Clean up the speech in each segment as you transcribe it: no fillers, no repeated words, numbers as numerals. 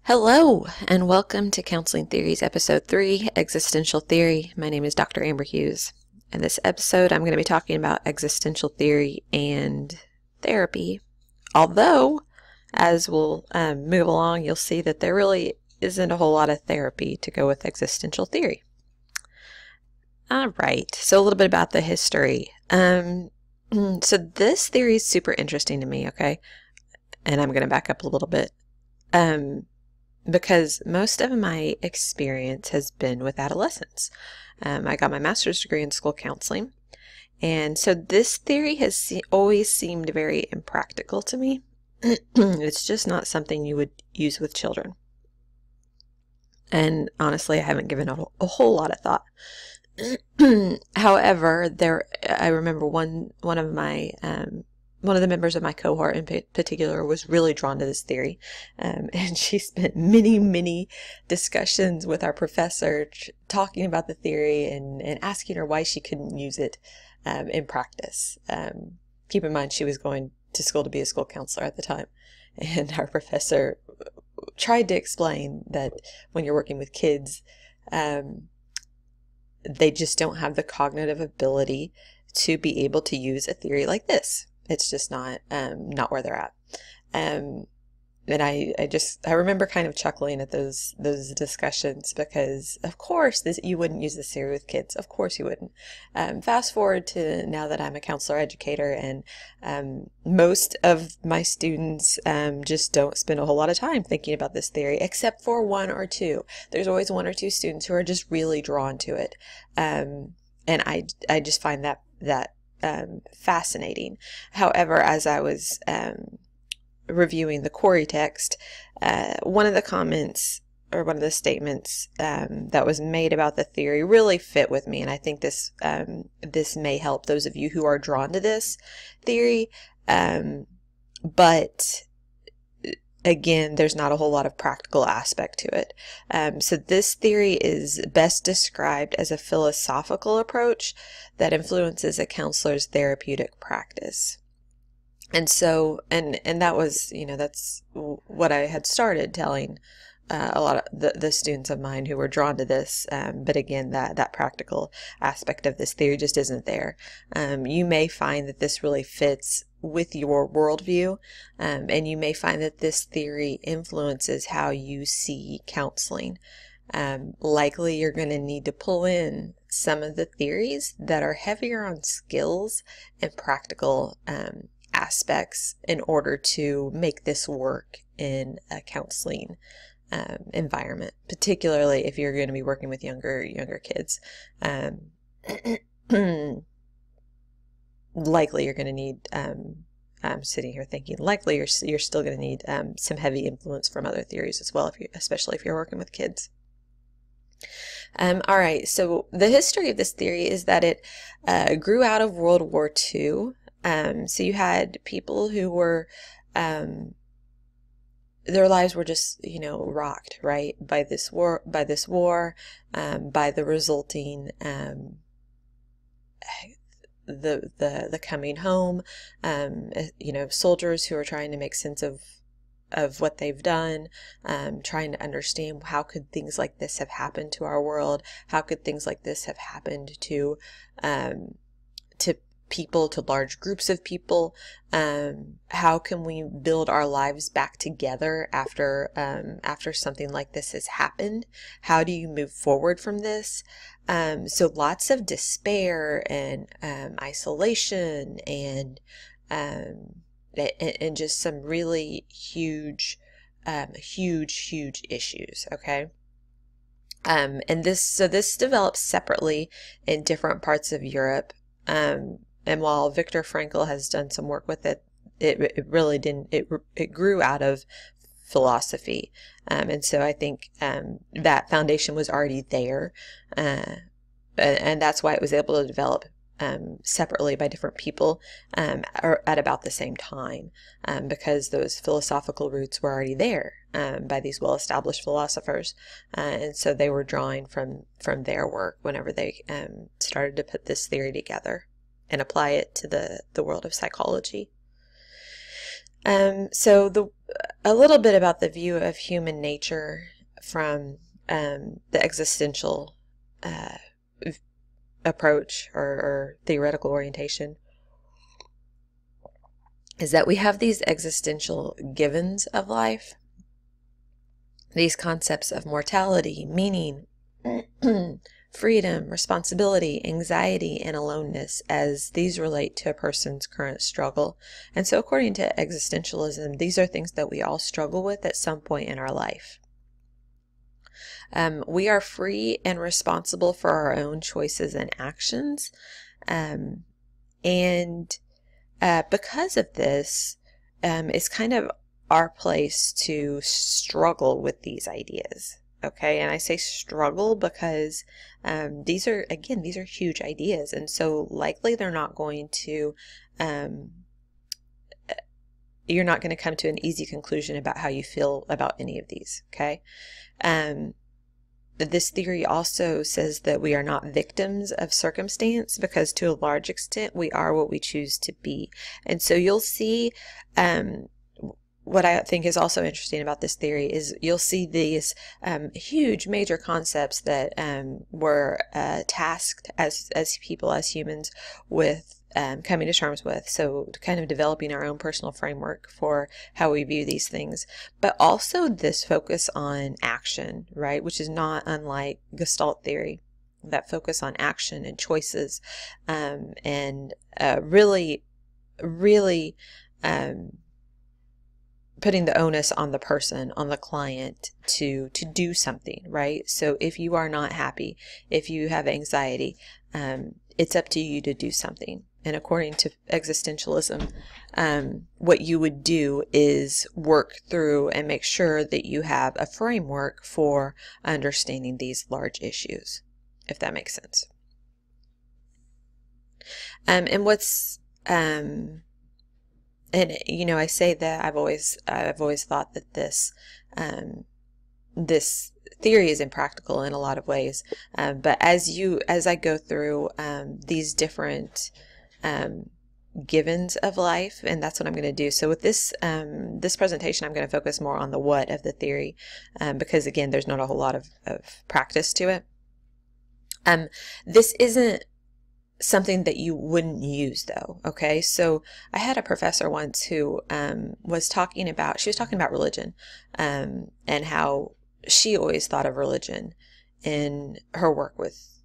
Hello, and welcome to Counseling Theories, Episode 3, Existential Theory. My name is Dr. Amber Hughes. In this episode, I'm going to be talking about existential theory and therapy. Although, as we'll move along, you'll see that there really isn't a whole lot of therapy to go with existential theory. All right, so a little bit about the history. So this theory is super interesting to me, okay? And I'm going to back up a little bit. Because most of my experience has been with adolescents. I got my master's degree in school counseling, and so this theory has always seemed very impractical to me. It's just not something you would use with children. And honestly, I haven't given it a whole lot of thought. However, I remember one of the members of my cohort in particular was really drawn to this theory, and she spent many discussions with our professor talking about the theory and asking her why she couldn't use it in practice. Keep in mind, she was going to school to be a school counselor at the time, and our professor tried to explain that when you're working with kids, they just don't have the cognitive ability to be able to use a theory like this. It's just not where they're at. And I remember kind of chuckling at those discussions because, of course, you wouldn't use this theory with kids. Of course you wouldn't. Fast forward to now that I'm a counselor educator, and most of my students just don't spend a whole lot of time thinking about this theory, except for one or two. There's always one or two students who are just really drawn to it. And I just find that fascinating. However, as I was reviewing the Corey text, one of the comments or one of the statements that was made about the theory really fit with me, and I think this may help those of you who are drawn to this theory. But again, there's not a whole lot of practical aspect to it. So this theory is best described as a philosophical approach that influences a counselor's therapeutic practice. And so, and that was, that's what I had started telling a lot of the students of mine who were drawn to this. But again, that practical aspect of this theory just isn't there. You may find that this really fits with your worldview, and you may find that this theory influences how you see counseling. Likely you're going to need to pull in some of the theories that are heavier on skills and practical aspects in order to make this work in a counseling environment, particularly if you're going to be working with younger kids. Likely you're going to need, I'm sitting here thinking, likely you're still going to need some heavy influence from other theories as well, especially if you're working with kids. All right, so the history of this theory is that it grew out of World War II. So you had people who were, their lives were just, rocked, right, by this war, by the resulting, the coming home, soldiers who are trying to make sense of what they've done, trying to understand how could things like this have happened to our world, how could things like this have happened to people, to large groups of people, how can we build our lives back together after something like this has happened? How do you move forward from this? So lots of despair and isolation and just some really huge issues. Okay. And this develops separately in different parts of Europe. And while Viktor Frankl has done some work with it, it really didn't, it grew out of philosophy. And so I think that foundation was already there. And that's why it was able to develop separately by different people at about the same time, because those philosophical roots were already there by these well-established philosophers, and so they were drawing from their work whenever they started to put this theory together and apply it to the world of psychology. So a little bit about the view of human nature from the existential approach or theoretical orientation is that we have these existential givens of life, these concepts of mortality, meaning, freedom, responsibility, anxiety, and aloneness as these relate to a person's current struggle. And so according to existentialism, these are things that we all struggle with at some point in our life. We are free and responsible for our own choices and actions. Because of this, it's kind of our place to struggle with these ideas. Okay, and I say struggle because these are huge ideas, and so likely they're not going to, you're not going to come to an easy conclusion about how you feel about any of these. Okay, this theory also says that we are not victims of circumstance because to a large extent we are what we choose to be. And so you'll see what I think is also interesting about this theory is you'll see these huge major concepts that we're tasked as people, as humans, with coming to terms with. So kind of developing our own personal framework for how we view these things, but also this focus on action, right? Which is not unlike Gestalt theory, that focus on action and choices, and really putting the onus on the person, on the client to do something, right? So if you are not happy, if you have anxiety, it's up to you to do something. And according to existentialism, what you would do is work through and make sure that you have a framework for understanding these large issues, if that makes sense. And what's and I say that I've always thought that this this theory is impractical in a lot of ways, but as I go through these different givens of life, and that's what I'm going to do. So with this this presentation, I'm going to focus more on the what of the theory, because again, there's not a whole lot of practice to it. This isn't something that you wouldn't use though. Okay, so I had a professor once who was talking about religion, and how she always thought of religion in her work with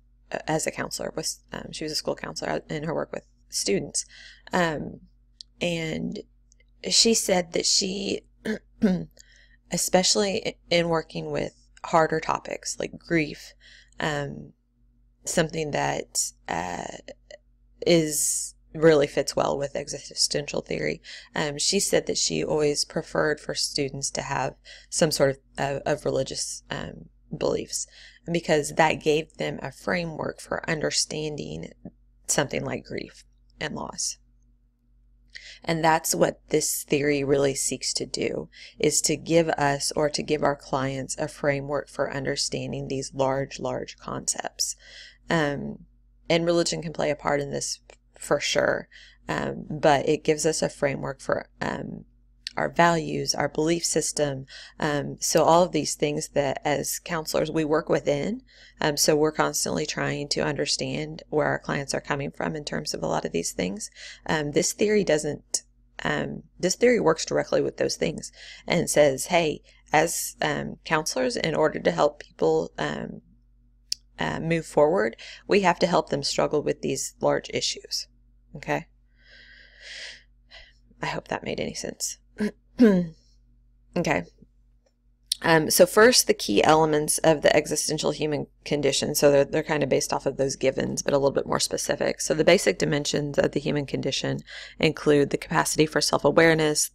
as a counselor. She was a school counselor in her work with students, and she said that she especially in working with harder topics like grief, something that really fits well with existential theory. She said that she always preferred for students to have some sort of religious beliefs, because that gave them a framework for understanding something like grief and loss. And that's what this theory really seeks to do, is to give us, or to give our clients, a framework for understanding these large concepts. And religion can play a part in this for sure, but it gives us a framework for our values, our belief system, so all of these things that as counselors we work within, so we're constantly trying to understand where our clients are coming from in terms of a lot of these things. This theory works directly with those things and says, hey, as counselors, in order to help people move forward, we have to help them struggle with these large issues. Okay, I hope that made any sense. Okay, so first, the key elements of the existential human condition. So they're kind of based off of those givens, but a little bit more specific. So the basic dimensions of the human condition include the capacity for self-awareness.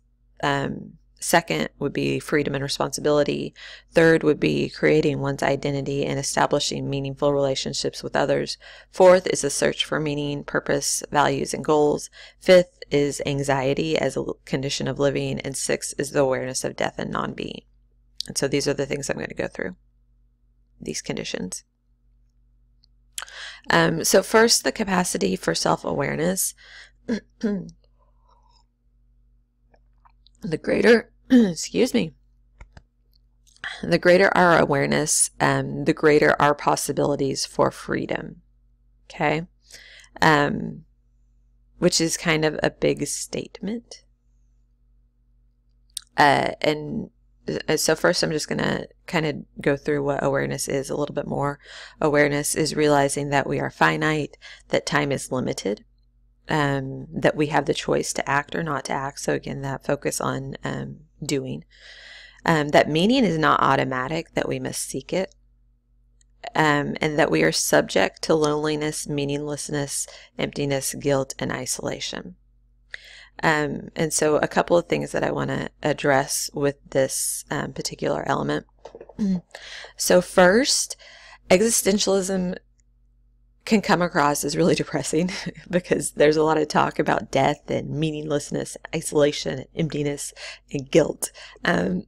Second would be freedom and responsibility. Third would be creating one's identity and establishing meaningful relationships with others. Fourth is the search for meaning, purpose, values, and goals. Fifth is anxiety as a condition of living. And sixth is the awareness of death and non-being. And so these are the things I'm going to go through, these conditions. So first, the capacity for self-awareness. The greater, excuse me, the greater our awareness, the greater our possibilities for freedom. Okay. Which is kind of a big statement. And so first I'm just going to kind of go through what awareness is a little bit more. Awareness is realizing that we are finite, that time is limited, that we have the choice to act or not to act. So again, that focus on doing. That meaning is not automatic, that we must seek it. And that we are subject to loneliness, meaninglessness, emptiness, guilt, and isolation. And so a couple of things that I want to address with this particular element. So first, existentialism can come across as really depressing because there's a lot of talk about death and meaninglessness, isolation, and emptiness, and guilt. But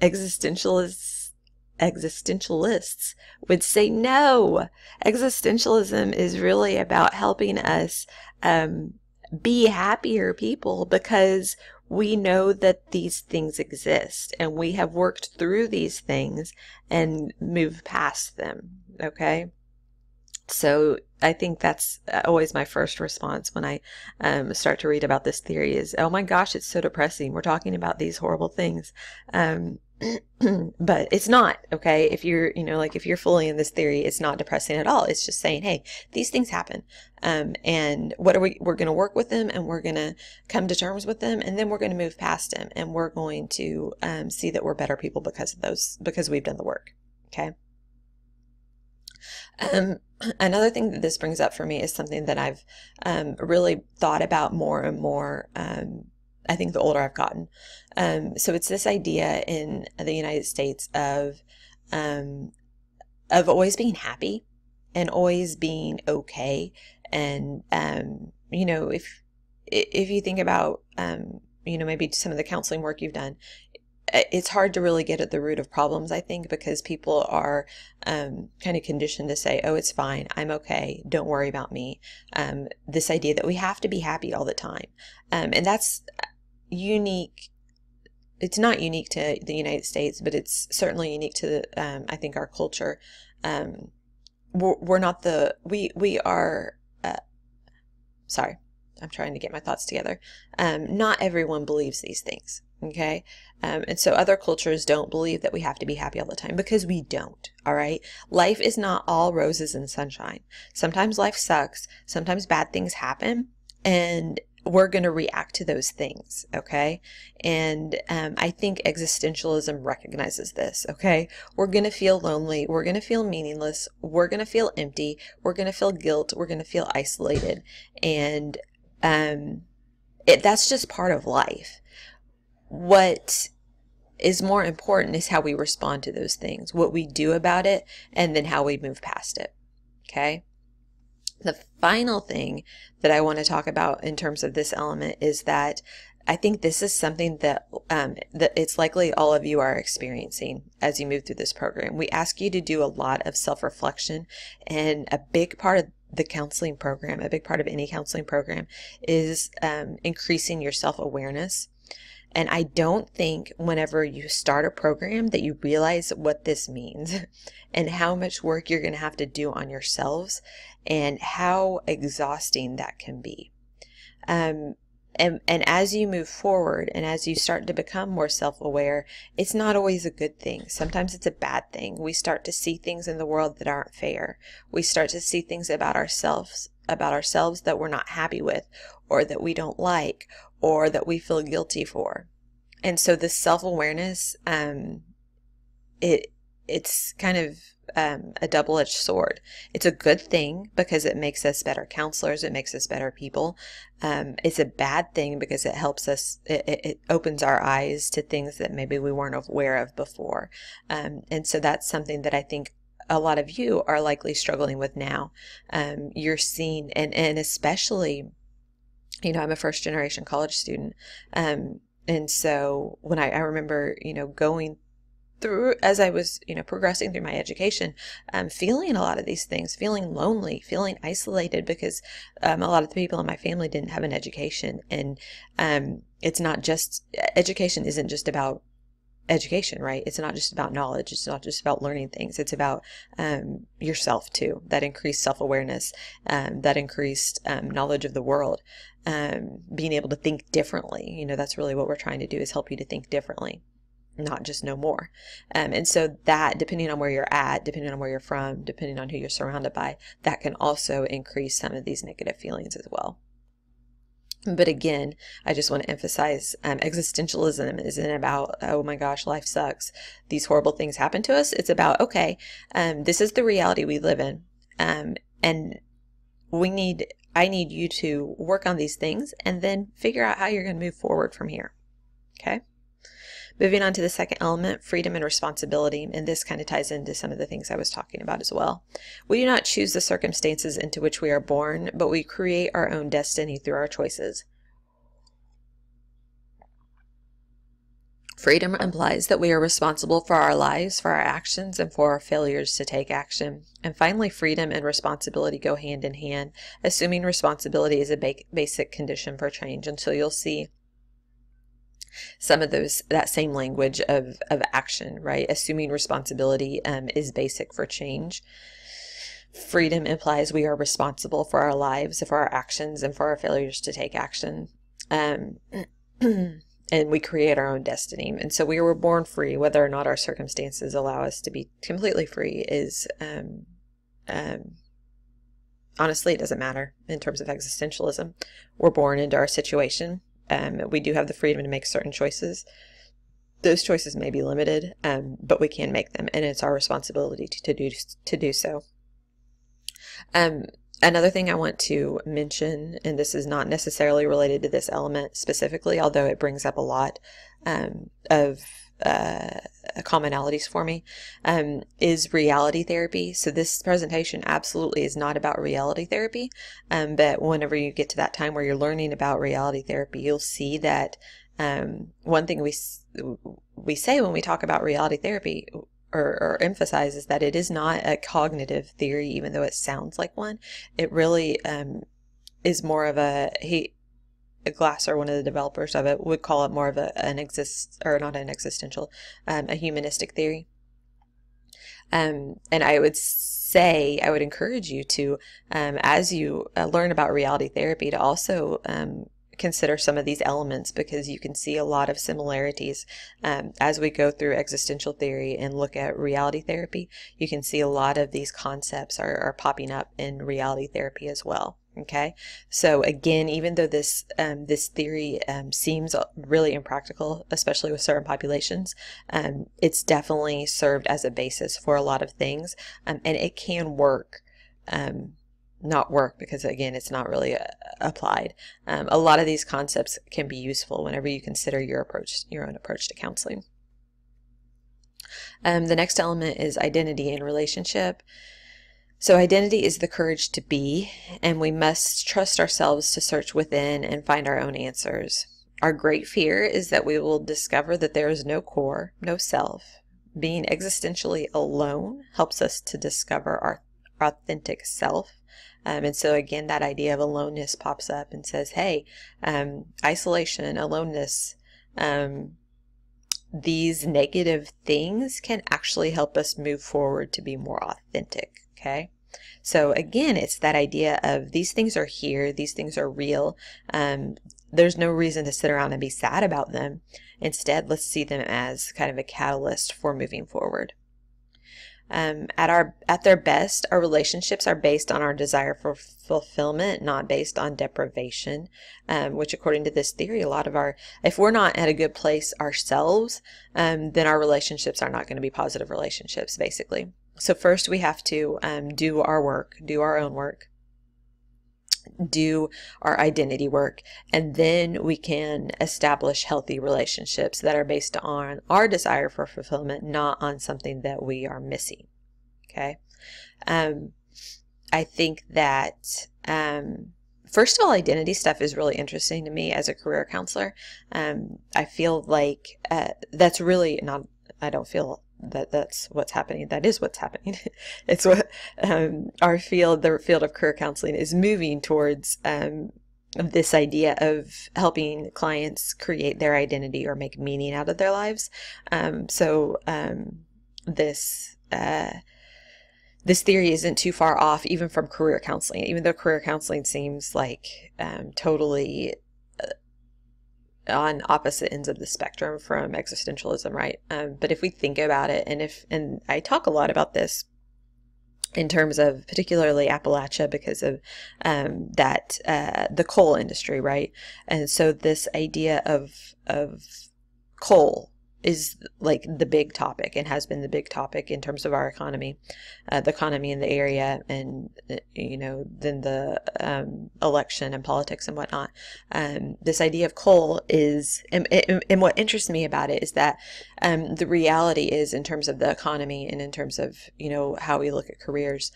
existentialists would say no. Existentialism is really about helping us be happier people because we know that these things exist and we have worked through these things and moved past them. Okay. So I think that's always my first response when I start to read about this theory is, oh my gosh, it's so depressing. We're talking about these horrible things. But it's not, okay? If you're, like if you're fully in this theory, it's not depressing at all. It's just saying, hey, these things happen. And what are we're going to work with them and we're going to come to terms with them. And then we're going to move past them and we're going to see that we're better people because of those, because we've done the work. Okay. Another thing that this brings up for me is something that I've really thought about more and more. I think the older I've gotten. So it's this idea in the United States of always being happy and always being okay. And if you think about maybe some of the counseling work you've done, it's hard to really get at the root of problems, I think, because people are kind of conditioned to say, oh, it's fine, I'm okay, don't worry about me. This idea that we have to be happy all the time. And that's unique. It's not unique to the United States, but it's certainly unique to, I think, our culture. We're not we are, sorry, I'm trying to get my thoughts together. Not everyone believes these things. Okay. And so other cultures don't believe that we have to be happy all the time because we don't. All right. Life is not all roses and sunshine. Sometimes life sucks. Sometimes bad things happen and we're going to react to those things. Okay. And I think existentialism recognizes this. Okay. We're going to feel lonely. We're going to feel meaningless. We're going to feel empty. We're going to feel guilt. We're going to feel isolated. And that's just part of life. What is more important is how we respond to those things, what we do about it, and then how we move past it. Okay. The final thing that I want to talk about in terms of this element is that I think this is something that that it's likely all of you are experiencing as you move through this program. We ask you to do a lot of self-reflection, and a big part of the counseling program, a big part of any counseling program, is increasing your self-awareness. And I don't think whenever you start a program that you realize what this means and how much work you're going to have to do on yourselves and how exhausting that can be. And as you move forward and as you start to become more self-aware, it's not always a good thing. Sometimes it's a bad thing. We start to see things in the world that aren't fair. We start to see things about ourselves that we're not happy with, or that we don't like, or that we feel guilty for. And so this self-awareness, it's kind of a double-edged sword. It's a good thing because it makes us better counselors. It makes us better people. It's a bad thing because it helps us, it opens our eyes to things that maybe we weren't aware of before. And so that's something that I think a lot of you are likely struggling with now. You're seeing, and especially, I'm a first generation college student. And so when I remember, going as I was, progressing through my education, feeling a lot of these things, feeling lonely, feeling isolated because a lot of the people in my family didn't have an education. And it's not just, education isn't just about education, right? It's not just about knowledge. It's not just about learning things. It's about yourself too. That increased self-awareness, that increased knowledge of the world, being able to think differently. That's really what we're trying to do, is help you to think differently, not just know more. And so that, depending on where you're at, depending on where you're from, depending on who you're surrounded by, that can also increase some of these negative feelings as well. But again, I just want to emphasize, existentialism isn't about, oh my gosh, life sucks, these horrible things happen to us. It's about, okay, this is the reality we live in, and I need you to work on these things and then figure out how you're going to move forward from here. Okay? Moving on to the second element, freedom and responsibility, and this kind of ties into some of the things I was talking about as well. We do not choose the circumstances into which we are born, but we create our own destiny through our choices. Freedom implies that we are responsible for our lives, for our actions, and for our failures to take action. And finally, freedom and responsibility go hand in hand, assuming responsibility is a basic condition for change. And so you'll see some of that same language of action, right? Assuming responsibility is basic for change. Freedom implies we are responsible for our lives, for our actions, and for our failures to take action. And we create our own destiny. And so we were born free. Whether or not our circumstances allow us to be completely free is, honestly, it doesn't matter in terms of existentialism. We're born into our situation. We do have the freedom to make certain choices. Those choices may be limited, but we can make them, and it's our responsibility to do so. Another thing I want to mention, and this is not necessarily related to this element specifically, although it brings up a lot of commonalities for me, is reality therapy. So this presentation absolutely is not about reality therapy, but whenever you get to that time where you're learning about reality therapy, you'll see that one thing we say when we talk about reality therapy or emphasize is that it is not a cognitive theory, even though it sounds like one. It really is more of Glasser, one of the developers of it, would call it more of a humanistic theory. And I would encourage you to, as you learn about reality therapy, to also consider some of these elements, because you can see a lot of similarities as we go through existential theory and look at reality therapy. You can see a lot of these concepts are popping up in reality therapy as well. Okay, so again, even though this theory seems really impractical, especially with certain populations, it's definitely served as a basis for a lot of things, and it can work. Not work because, again, it's not really applied. A lot of these concepts can be useful whenever you consider your own approach to counseling. The next element is identity and relationship. So identity is the courage to be, and we must trust ourselves to search within and find our own answers. Our great fear is that we will discover that there is no core, no self. Being existentially alone helps us to discover our authentic self. And so again, that idea of aloneness pops up and says, hey, isolation, aloneness, these negative things can actually help us move forward to be more authentic. Okay. So again, it's that idea of these things are here, these things are real. There's no reason to sit around and be sad about them. Instead, let's see them as kind of a catalyst for moving forward. At their best, our relationships are based on our desire for fulfillment, not based on deprivation, which according to this theory, if we're not at a good place ourselves, then our relationships are not going to be positive relationships, basically. So first we have to do our work, do our own work, do our identity work, and then we can establish healthy relationships that are based on our desire for fulfillment, not on something that we are missing. Okay. I think that first of all, identity stuff is really interesting to me as a career counselor. I feel like that's really not, I don't feel that's what's happening. That is what's happening. It's what our field, the field of career counseling, is moving towards. This idea of helping clients create their identity or make meaning out of their lives. This this theory isn't too far off even from career counseling, even though career counseling seems like totally on opposite ends of the spectrum from existentialism, right? But if we think about it, and I talk a lot about this in terms of particularly Appalachia because of the coal industry, right? And so this idea of coal is like the big topic and has been the big topic in terms of our economy, the economy in the area, and then the election and politics and whatnot. This idea of coal is, and what interests me about it is that the reality is, in terms of the economy and in terms of how we look at careers,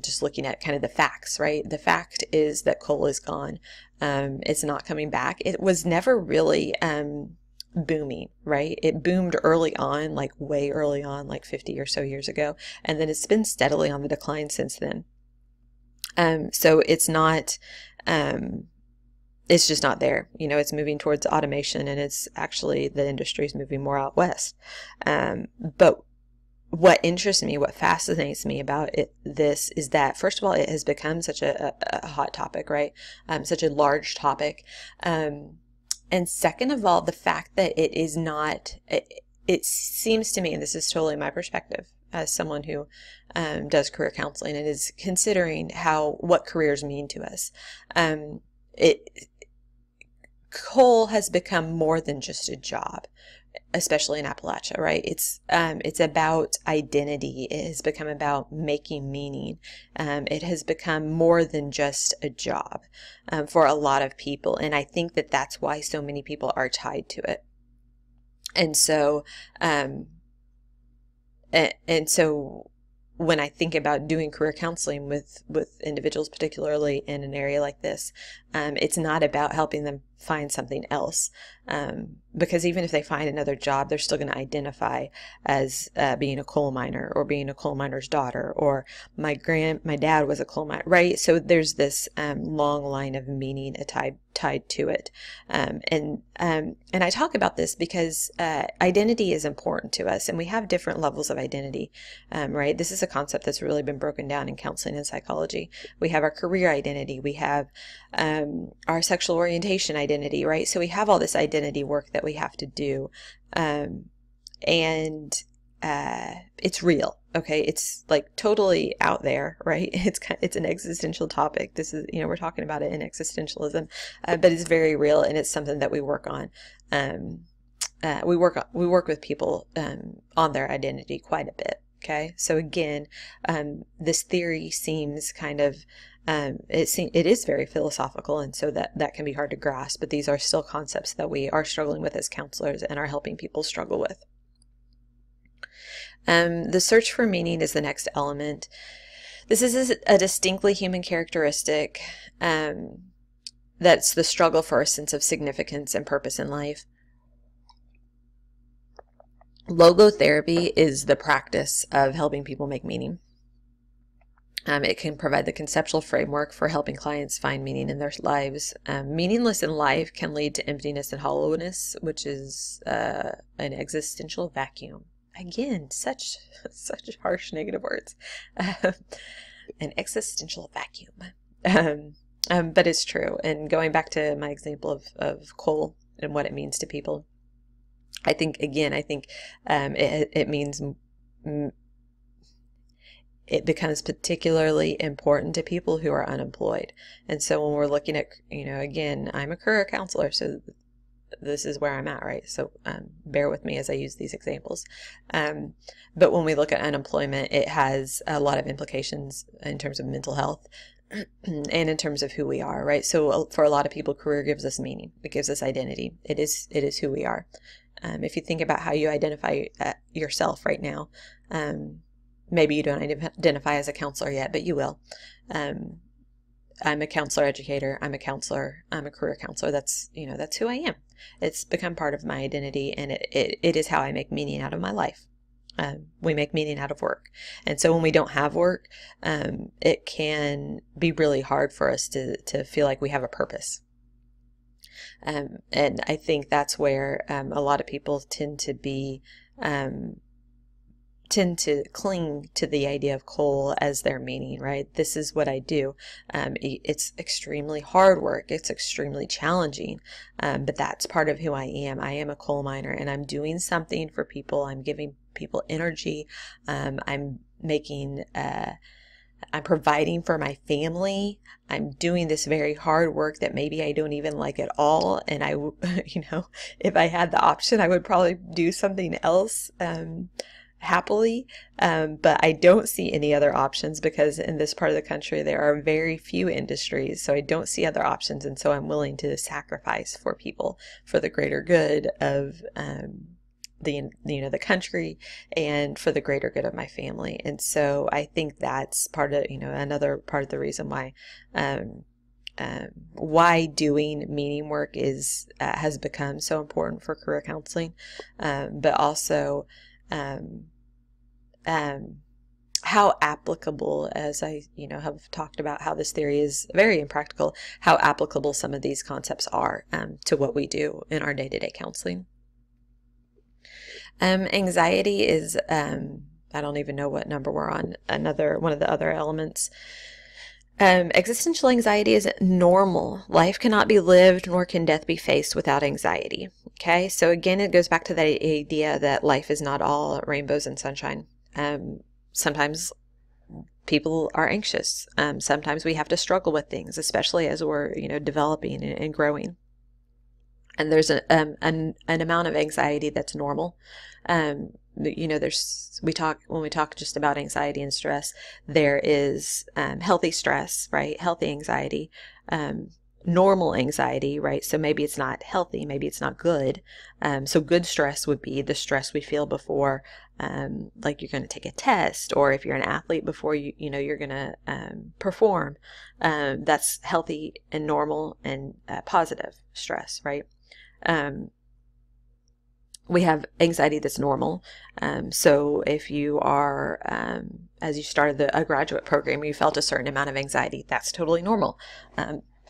just looking at kind of the facts, right? The fact is that coal is gone. It's not coming back. It was never really booming, right? It boomed early on, like way early on, like 50 or so years ago, and then it's been steadily on the decline since then. So it's not, it's just not there. It's moving towards automation, and it's actually, the industry is moving more out west. But what interests me, what fascinates me about this is that, first of all, it has become such a hot topic, right? Such a large topic. And second of all, the fact that it is not, it seems to me, and this is totally my perspective as someone who does career counseling and is considering what careers mean to us. Coal has become more than just a job, especially in Appalachia, right? It's about identity. It has become about making meaning. It has become more than just a job for a lot of people, and I think that that's why so many people are tied to it. And so, when I think about doing career counseling with individuals, particularly in an area like this, it's not about helping them find something else, because even if they find another job, they're still going to identify as being a coal miner, or being a coal miner's daughter, or my dad was a coal miner, right? So there's this long line of meaning tied to it, and I talk about this because identity is important to us, and we have different levels of identity, right? This is a concept that's really been broken down in counseling and psychology. We have our career identity, we have our sexual orientation identity, right? So we have all this identity work that we have to do, and it's real. Okay, it's like totally out there, right? It's an existential topic. This is, we're talking about it in existentialism, but it's very real, and it's something that we work on. We work with people on their identity quite a bit. Okay, so again, this theory seems kind of it is very philosophical, and so that can be hard to grasp, but these are still concepts that we are struggling with as counselors and are helping people struggle with. The search for meaning is the next element. This is a distinctly human characteristic. That's the struggle for a sense of significance and purpose in life. Logotherapy is the practice of helping people make meaning. It can provide the conceptual framework for helping clients find meaning in their lives. Meaningless in life can lead to emptiness and hollowness, which is an existential vacuum. Again, such harsh negative words. An existential vacuum. But it's true. And going back to my example of coal and what it means to people, I think it means it becomes particularly important to people who are unemployed. And so when we're looking at, again, I'm a career counselor, so this is where I'm at, right? So bear with me as I use these examples. But when we look at unemployment, it has a lot of implications in terms of mental health and in terms of who we are, right? So for a lot of people, career gives us meaning. It gives us identity. It is who we are. If you think about how you identify yourself right now, maybe you don't identify as a counselor yet, but you will. I'm a counselor educator. I'm a counselor. I'm a career counselor. That's who I am. It's become part of my identity, and it is how I make meaning out of my life. We make meaning out of work. And so when we don't have work, it can be really hard for us to feel like we have a purpose. And I think that's where a lot of people tend to cling to the idea of coal as their meaning, right? This is what I do. It's extremely hard work. It's extremely challenging, but that's part of who I am. I am a coal miner, and I'm doing something for people. I'm giving people energy. I'm providing for my family. I'm doing this very hard work that maybe I don't even like at all. And if I had the option, I would probably do something else happily. But I don't see any other options, because in this part of the country, there are very few industries. So I don't see other options. And so I'm willing to sacrifice for people for the greater good of the country, and for the greater good of my family. And so I think that's part of, another part of the reason why doing meaning work has become so important for career counseling, but also how applicable, as I have talked about how this theory is very impractical, how applicable some of these concepts are to what we do in our day-to-day counseling. Anxiety is, I don't even know what number we're on, one of the other elements. Existential anxiety is normal. Life cannot be lived, nor can death be faced without anxiety. Okay, so again, it goes back to that idea that life is not all rainbows and sunshine. Sometimes people are anxious. Sometimes we have to struggle with things, especially as we're, developing and growing. And there's an amount of anxiety that's normal. When we talk just about anxiety and stress, there is healthy stress, right? Healthy anxiety, normal anxiety, right? So maybe it's not healthy, maybe it's not good. So good stress would be the stress we feel before, like you're going to take a test, or if you're an athlete before you're going to perform. That's healthy and normal and positive stress, right? We have anxiety that's normal. So if you are, as you started a graduate program, you felt a certain amount of anxiety, that's totally normal.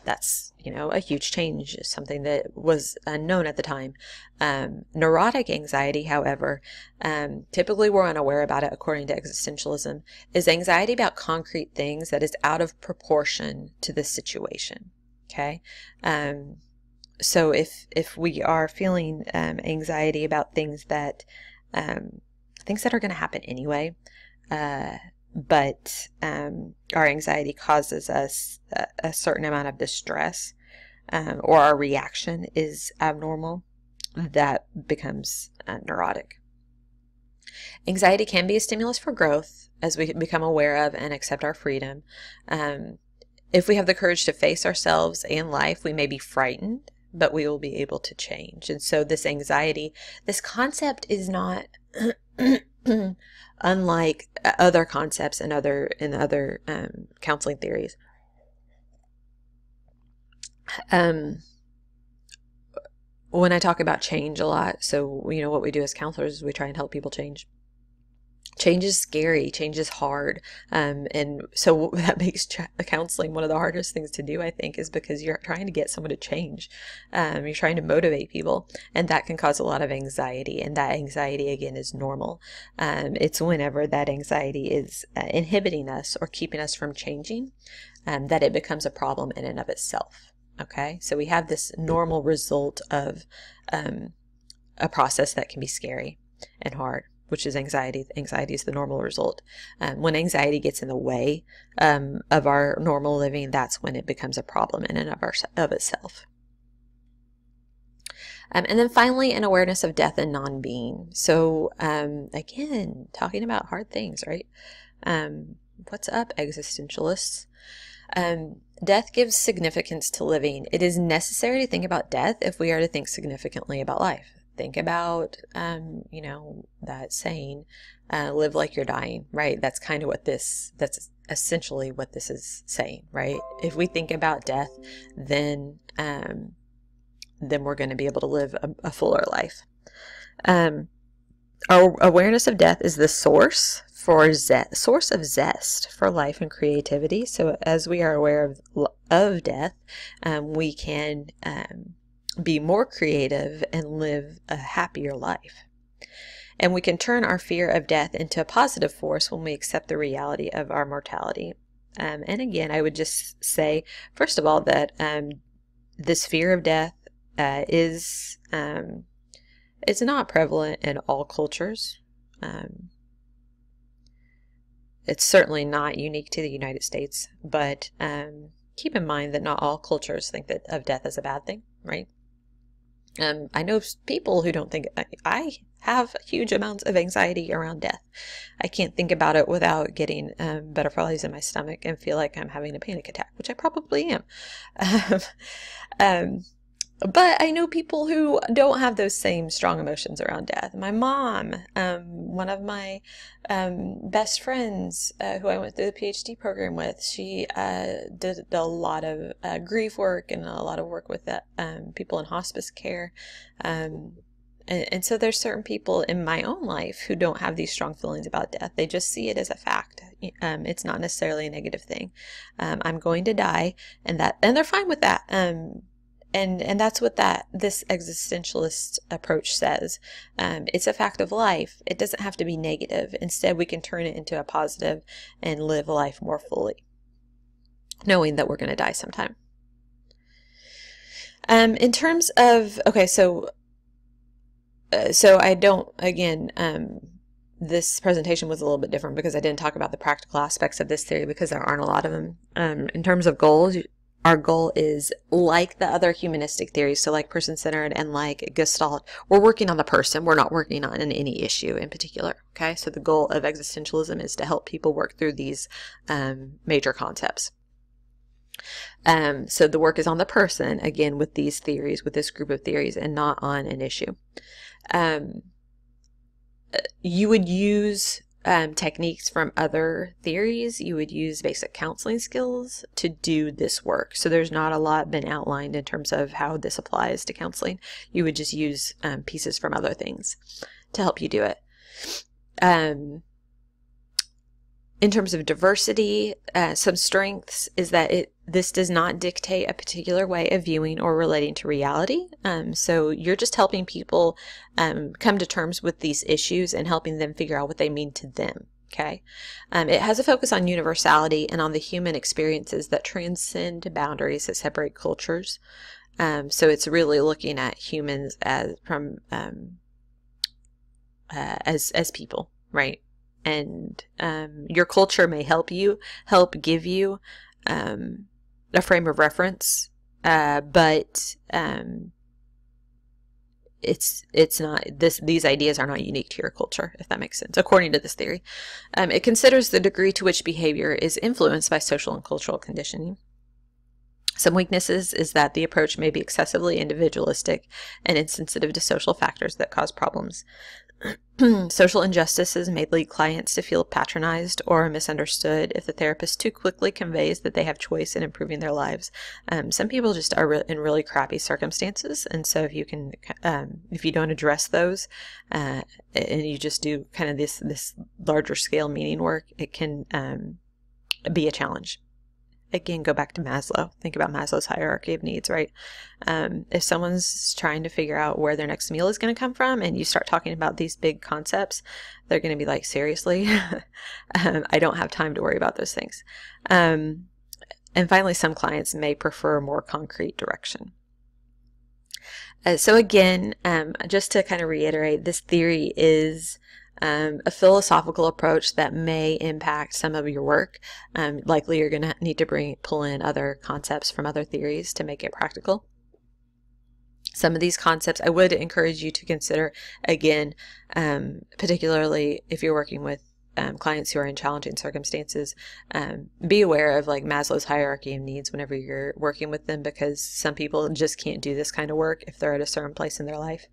That's, a huge change, something that was unknown at the time. Neurotic anxiety, however, typically we're unaware about it according to existentialism, is anxiety about concrete things that is out of proportion to the situation. Okay. So if we are feeling anxiety about things that are going to happen anyway, but our anxiety causes us a certain amount of distress, or our reaction is abnormal, that becomes neurotic. Anxiety can be a stimulus for growth as we become aware of and accept our freedom. If we have the courage to face ourselves and life, we may be frightened, but we will be able to change. And so this anxiety, this concept is not unlike other concepts in other counseling theories. When I talk about change a lot, so what we do as counselors is we try and help people change. Change is scary. Change is hard. And so that makes counseling one of the hardest things to do, I think, is because you're trying to get someone to change. You're trying to motivate people, and that can cause a lot of anxiety. And that anxiety, again, is normal. It's whenever that anxiety is inhibiting us or keeping us from changing, that it becomes a problem in and of itself. Okay, so we have this normal result of a process that can be scary and hard, which is anxiety. Anxiety is the normal result. When anxiety gets in the way of our normal living, that's when it becomes a problem in and of itself. And then finally, an awareness of death and non-being. So again, talking about hard things, right? What's up, existentialists? Death gives significance to living. It is necessary to think about death if we are to think significantly about life. Think about, that saying, live like you're dying, right? That's kind of that's essentially what this is saying, right? If we think about death, then we're going to be able to live a fuller life. Our awareness of death is the source of zest for life and creativity. So as we are aware of death, we can be more creative and live a happier life. And we can turn our fear of death into a positive force when we accept the reality of our mortality. And again, I would just say, first of all, that this fear of death is not prevalent in all cultures. It's certainly not unique to the United States, but keep in mind that not all cultures think of death as a bad thing, right? I know people who don't think. I have huge amounts of anxiety around death. I can't think about it without getting butterflies in my stomach and feel like I'm having a panic attack, which I probably am. But I know people who don't have those same strong emotions around death. My mom, one of my best friends who I went through the PhD program with, she did a lot of grief work and a lot of work with people in hospice care. And so there's certain people in my own life who don't have these strong feelings about death. They just see it as a fact. It's not necessarily a negative thing. I'm going to die, and they're fine with that. And that's what this existentialist approach says. It's a fact of life. It doesn't have to be negative. Instead, we can turn it into a positive and live life more fully, knowing that we're going to die sometime. In terms of, okay, so I don't, again, this presentation was a little bit different because I didn't talk about the practical aspects of this theory because there aren't a lot of them. In terms of goals, our goal is, like the other humanistic theories, so like person-centered and like Gestalt, we're working on the person. We're not working on any issue in particular. Okay, so the goal of existentialism is to help people work through these major concepts. So the work is on the person, again, with these theories, with this group of theories, and not on an issue. You would use techniques from other theories. You would use basic counseling skills to do this work. So there's not a lot been outlined in terms of how this applies to counseling. You would just use pieces from other things to help you do it. In terms of diversity, some strengths is that this does not dictate a particular way of viewing or relating to reality. So you're just helping people come to terms with these issues and helping them figure out what they mean to them. Okay. It has a focus on universality and on the human experiences that transcend boundaries that separate cultures. So it's really looking at humans as people, right? And your culture may help give you a frame of reference, but it's not these ideas are not unique to your culture, if that makes sense, according to this theory. It considers the degree to which behavior is influenced by social and cultural conditioning. Some weaknesses is that the approach may be excessively individualistic and insensitive to social factors that cause problems. Social injustices may lead clients to feel patronized or misunderstood if the therapist too quickly conveys that they have choice in improving their lives. Some people just are in really crappy circumstances, and so if you don't address those, and you just do kind of this larger scale meaning work, it can be a challenge. Again, go back to Maslow. Think about Maslow's hierarchy of needs, right? If someone's trying to figure out where their next meal is going to come from and you start talking about these big concepts, they're going to be like, seriously? I don't have time to worry about those things. And finally, some clients may prefer more concrete direction. So again, just to kind of reiterate, this theory is a philosophical approach that may impact some of your work. Likely you're going to need to pull in other concepts from other theories to make it practical. Some of these concepts I would encourage you to consider, again, particularly if you're working with clients who are in challenging circumstances. Be aware of like Maslow's hierarchy of needs whenever you're working with them, because some people just can't do this kind of work if they're at a certain place in their life.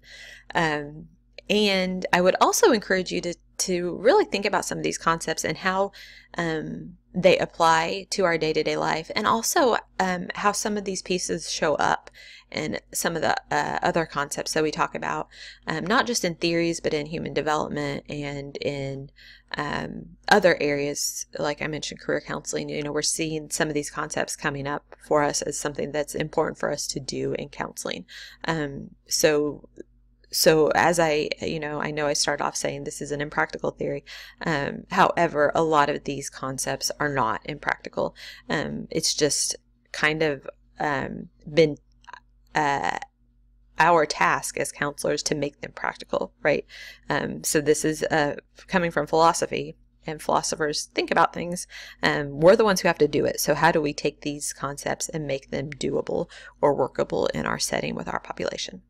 And I would also encourage you to really think about some of these concepts and how they apply to our day-to-day life, and also how some of these pieces show up in some of the other concepts that we talk about, not just in theories, but in human development and in other areas, like I mentioned, career counseling. We're seeing some of these concepts coming up for us as something that's important for us to do in counseling. So as I know I started off saying this is an impractical theory. However, a lot of these concepts are not impractical. It's just kind of been our task as counselors to make them practical, right? So this is coming from philosophy, and philosophers think about things. We're the ones who have to do it. So how do we take these concepts and make them doable or workable in our setting with our population?